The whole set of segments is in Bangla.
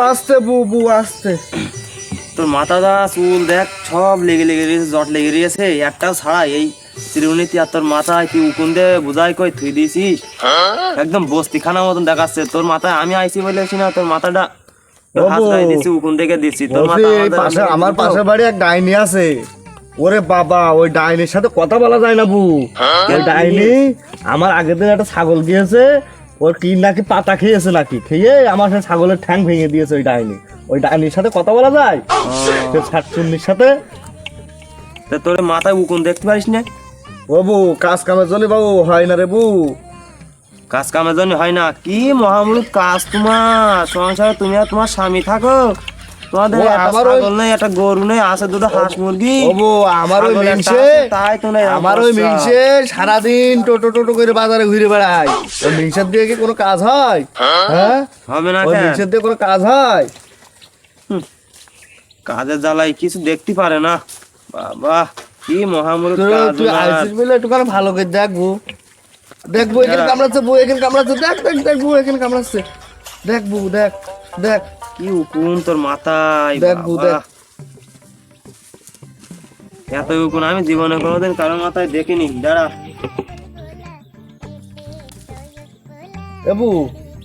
আসতে বু আসতে তোর মাথা দা চুল দেখ সব লেগে রয়েছে, জট লেগে রয়েছে, একটাও ছাড়া এই চিরুনিতে। আর তোর মাথায় তুই উকুন দিয়ে বুঝাই কই থুই দিয়েছিস, একদম বস্তিখানার মতন দেখাচ্ছে তোর মাথায়। আমি আইসি বলেছি না তোর মাথাটা দিচ্ছি, উকুন থেকে দিচ্ছি তোর মাথা। আমার পাশের বাড়ি এক ডাইনি আছে, ওরে বাবা ওই ডাইনির সাথে কথা বলা যায় না বু। ওই ডাইনি আমার আগের দিন একটা ছাগল দিয়েছে, ওর কি নাকি পাতা খেয়েছে, নাকি খেয়ে আমার সাথে ছাগলের ঠ্যাং ভেঙে দিয়েছে ওই ডাইনি। ওই ডাইনির সাথে কথা বলা যায়, শাকচুন্নির সাথে। তোর মাথায় উকুন দেখতে পারিস না? ও বু কাজ কামের জন্য বাবু হয় না রে বু, কাজ কামের জন্য হয় না? কি মহামূলক কাজ তোমার সংসারে, তুমি আর তোমার স্বামী থাকো, তোমাদের ছাগল নেই, একটা গরু নেই, আছে দুটো হাঁস মুরগি। আমার ওই মিনসে, আমার ওই মিনসে সারাদিন টোটো টোটো করে বাজারে ঘুরে বেড়ায়। ওই মিনসের দিয়ে কি কোনো কাজ হয়? হ্যাঁ হবে না। ওই মিনসের দিয়ে কোনো কাজ হয়? কাজের জ্বালাই কিছু দেখতে পারে না। বাবা কি মহামূলক কাজ। তুই আইসিস বলে একটু ভালো করে দেখবো, দেখবো এখানে কামড়াচ্ছে বউ, এখানে কামড়াচ্ছে, দেখ দেখ দেখ বউ এখানে কামড়াচ্ছে, দেখবো দেখ দেখ কি উকুন তোর মাথায়, দেখবো দেখ। এত উকুন আমি জীবনে কোনোদিন কারোর মাথায় দেখিনি। দাঁড়া এবু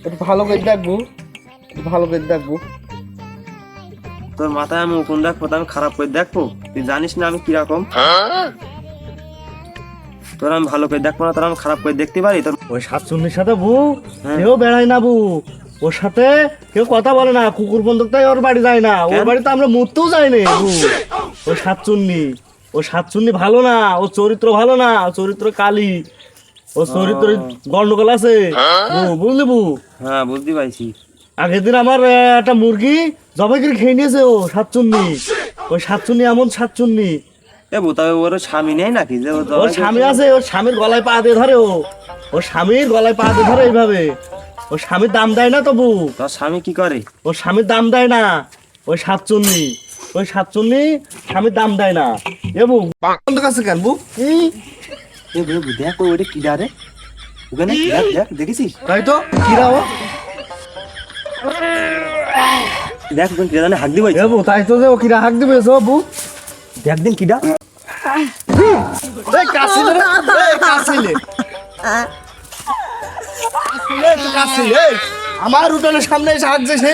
একটু ভালো করে দেখবো, ভালো করে দেখবো। তোর মাথায় আমি উকুন দেখবো, আমি খারাপ করে দেখবো? তুই জানিস না আমি কিরকম। তোর আমি ভালো করে দেখবো না, তোর আমি খারাপ করে দেখতে পারি? তোর ওই শাকচুন্নির সাথে বউ কেউ বেড়ায় না বউ, ওর সাথে কেউ কথা বলে না, কুকুর বন্ধুটাই ওর বাড়ি যায় না, ওর বাড়িতে আমরা মরতেও যাই না বউ। ওই সাতচুন্নি ভালো না, ও চরিত্র ভালো না, চরিত্র কালি, ও চরিত্র গন্ডগোল আছে বুঝলি বউ? হ্যাঁ বুঝতে পারছি। আগের দিন আমার একটা মুরগি জবাই করে খেয়ে নিয়েছে ও সাতচুন্নি। ওই সাতচুন্নি এমন সাতচুন্নি। তবে ওর স্বামী নেই নাকি? যে ওর স্বামী আছে, ওর স্বামীর গলায় পা দিয়ে ধরে, ওর স্বামীর গলায় পা দিয়ে ধরে এইভাবে। ওর স্বামীর দাম দেয় না তবু। তোর স্বামী কি করে? ওর স্বামীর দাম দেয় না, ওই সাতচুন্নি স্বামীর দাম দেয় না। এবু বন্ধ কাছে কেন বু? দেখ ওইটা কি ডারে ওখানে, দেখ দেখেছিস? তাই তো কিরা ও দেখ ওখানে কিরা জানে হাঁক দিবে। এবু তাই তো যে ও কিরা হাঁক দিবে বু, দেখ দিন কিডা। আমার উঠোনের সামনে এসে হাঁকছে সে।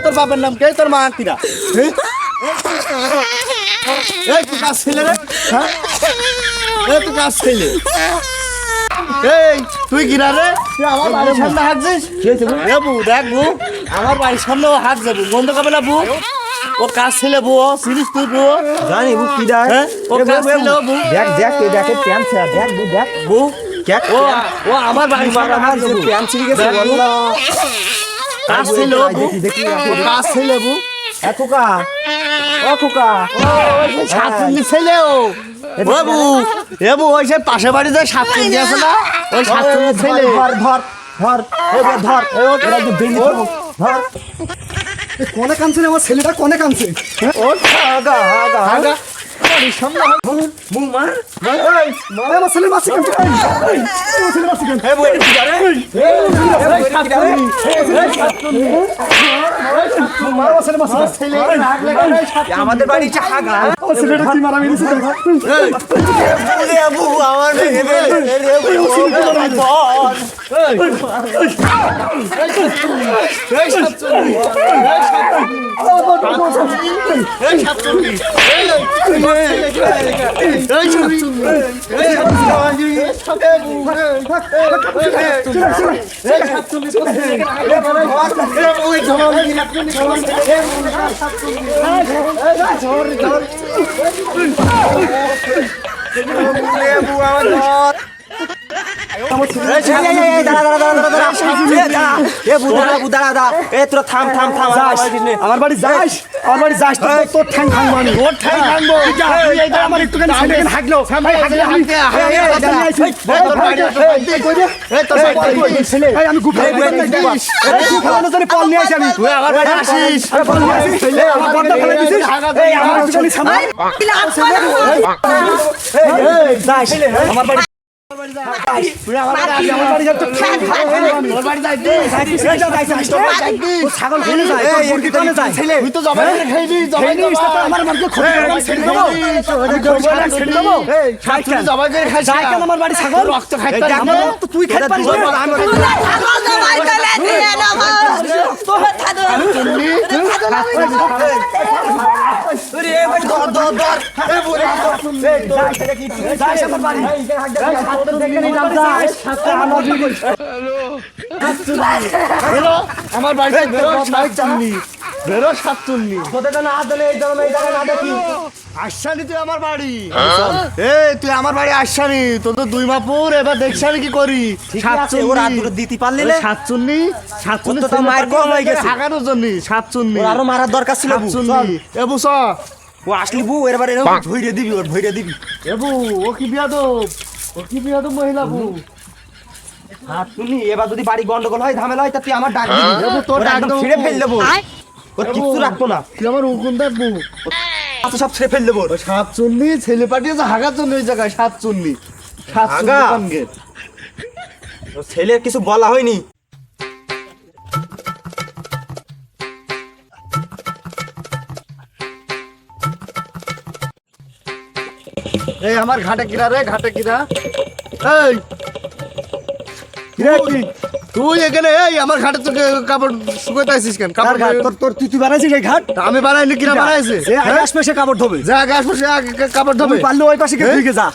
তোর বাপের নাম কে? তোর মা কিরা? তুই কাজ ছেলে রে, তুই কাজ ছেলে, তুই কিরা রে? আমার বাড়ির সামনে হাঁকছিস? দেখবো আমার বাড়ির সামনে ও হাঁক যাবো, বন্ধ করবে না বউ। ও কাজ ছেলে বউ, সিরিজ তুই বউ জানি বউ কিডা। ও কাজ ছেলে বউ। দেখ দেখ তুই দেখে প্যান্ট ছেড়া, দেখ বউ দেখ বউ ও আমার বাড়ির সামনে হাঁক যাবো, প্যান্ট ছিঁড়ে গেছে। কাজ ছেলে কাজ ছেলে বউ। খোকা ও খোকা সাতচুন্নি ছেলে ও বাবু। এবু ওই সে পাশে বাড়িতে সাতচুন্নি আছে না, ওই সাতচুন্নি ছেলে। ধর ধর ধর ধর ধর। কোনে কানছে আমার ছেলেটা, কোনে কানছে? ও আগা আগা আগা সামনে মু মার আমার ছেলে মাসি কানছে, আমার ছেলে মাসি কানছে। বউ এটা কি করে? আমাদের বাড়ি হাগা ছেলেটা কি মারা মেরেছে? আমার বাড়ি যাস তোর ঠ্যাং ভাঙবানি তোর ঠ্যাং ভাঙবো তুই এইটা আমার একটুখানি ছেলেকে হাগলো আমি গুফায় পল নিয়ে আসি আমি তুই আমার বাড়ি আসিস পল নিয়ে আসি আমার বড়টা ফেলে দিছিস আমার একটুখানি সামনে আমার বাড়ি তুই আমার বাড়ি আসি আমার বাড়ি যা তো ঠ্যাং ভাঙবানি তোর বাড়ি যাইতে ছাগল খেলে যায় মুরগি কোনে যায় তুই তো জবাই করে খাইবি জবাই আমার মাকে ক্ষতি করে আমি ছেড়ে দেবো ছেড়ে দেবো তুই জবাই করে খাইছিস যাই কেন আমার বাড়ি ছাগল রক্ত খাইতে তো তুই খাইতে পারিস আমার বাড়িতে বেরো সাতচুন্নি বেরো সাতচুন্নি আসছানি তুই আমার বাড়ি এই তুই আমার বাড়ি আসছানি তোর তো 2 মাপুর এবার দেখছানি কি করি দিতে পারলি সাতচুন্নি তো তো মায়ের কম হয়ে গেছে। হাগানোর জন্য সাতচুন্নি আরো মারার দরকার ছিল সাতচুন্নি এবু স ও আসলি বউ এবারে ধইরে দিবি ওর ধইরে দিবি এবু ও কি বিয়াদব মহিলা বু হাত শুনি এবার যদি বাড়ি গন্ডগোল হয় ঝামেলা হয় তা তুই আমার ডাক দিবি এবু তোর ওরা একদম একদম ছিঁড়ে ফেল দেবো ওর কিচ্ছু রাখবো না তুই আমার উকুন দেখবু আচ্ছা সব ছিঁড়ে ফেল দেবো সাতচুন্নি ছেলে পাঠিয়েছে হাগার জন্য ওই জায়গায় সাতচুন্নি হাগা? ওর ছেলের কিছু বলা হয়নি এই আমার ঘাটে কিরা রে ঘাটে কিরা এই কিরা কি তুই এখানে এই আমার ঘাটে তোকে কাপড় শুকাইতে আসিস কেন কাপড় তুই বানাইছিস এই ঘাট আমি বানাইনি কিরা বানাইছে আশপাশে কাপড় ধোবে যা গাছ পাশে কাপড় ধোবে পারলে ওই পাশে গিয়ে ধুইকে যা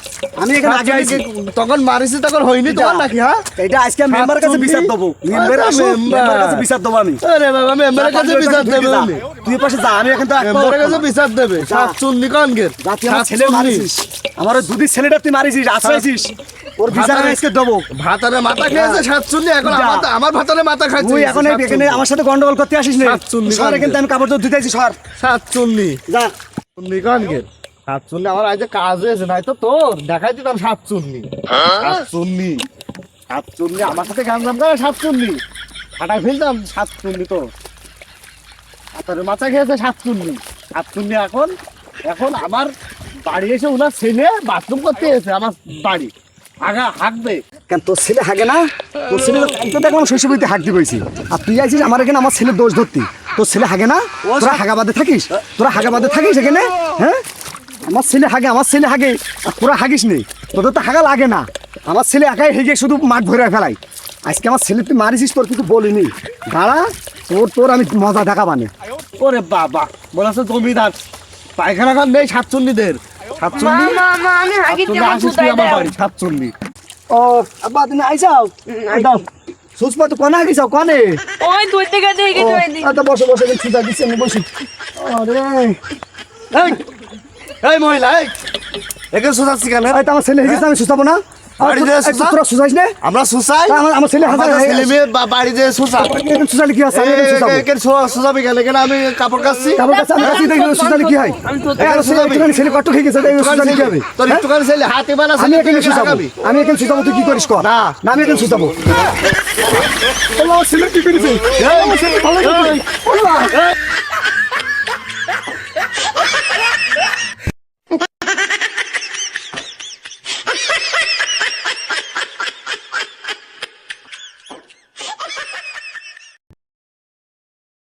আমি এখানে আগে আইছি তখন মারিছি তখন হয়নি তোমার নাকি হ্যাঁ এটা আজকে মেম্বারের কাছে বিচার দেবো মেম্বারের কাছে বিচার দেবো আমি আরে বাবা মেম্বারের কাছে বিচার দেবে আমি তুই পাশে যা আমি এখন তো মেম্বারের কাছে বিচার দেবে সাতচুন্নি কনগের জাতি আমার ছেলে মারিছিস আমার ওই দুধের ছেলেটা তুই মারিছিস আশ্রয়ছিস ওর বিচার আমি আজকে দেবো ভাতারে মাথা খেয়েছে সাতচুন্নি এখন আমার ভাতারে মাথা খাইছে তুই এখন এখানে আমার সাথে গন্ডগোল করতে আসিস না সাতচুন্নি সর এখানে আমি কাপড় ধুতে আইছি সর সাতচুন্নি যা চুন্নি কনগের সাতচুন্নি আমার আজ কাজ হয়েছে নাই তো তোর দেখাই দিতাম সাতচুন্নি সাতচুন্নি আমার সাথে গান গান করে সাতচুন্নি ফাটাই ফেলতাম সাতচুন্নি তো ভাতারে মাথা খেয়েছে সাতচুন্নি এখন আমার বাড়ি এসে ওনার ছেলে বাথরুম করতে এসে আমার বাড়ি হাঁকবে কেন তোর ছেলে হাগে না তোর ছেলে তো দেখলাম শৈশবীতে হাঁক দিয়ে বইছি আর তুই আইছিস আমার এখানে আমার ছেলের দোষ ধরতি তোর ছেলে হাগে না তোরা হাগাবাদে থাকিস এখানে হ্যাঁ আমার ছেলে হাগে আর তোরা হাগিস নেই তোদের তো হাগা লাগে না আমার ছেলে একাই হেগে শুধু মাঠ ভরে ফেলাই আজকে আমার ছেলে তুই মারিছিস তোর কিছু বলিনি দাঁড়া তোর আমি মজা দেখাবানে ওরে বাবা বলেছে জমিদার পায়খানা ঘর নেই সাতচুন্নিদের আসিস তুই আমার বাড়ি সাতচুন্নি ও আব্বা তুমি আইসাও সুস্পা তো কনে হাগিসাও কনে ওই দুই থেকে দেখে ধরে দি আচ্ছা বসো সুজা দিচ্ছি আমি বসি আরে এই মহিলা এখানে সুসাচ্ছি কেন এই তো আমার ছেলে হেগেছে আমি সুস্তাবো না বাড়ি যেয়ে সুসা? তোরা সুসাইস না আমরা সুসাই আমার ছেলে আমাদের ছেলে মেয়ে বাড়ি যে সুসা সুসালি কি আছে আমি সুসাবো সুসাবি কেন এখানে আমি কাপড় কাচ্ছি কাপড় কাছে আমি কাছে দেখি সুসালি কি হয় একটুখানি ছেলে কত খেয়ে গেছে সুসালি কি হবে তোর একটুখানি ছেলে হাতে বানা আমি এখানে সুসাবো তুই কি করিস কর না। আমি এখানে সুসাবো ছেলে কি করেছে ছেলে ভালো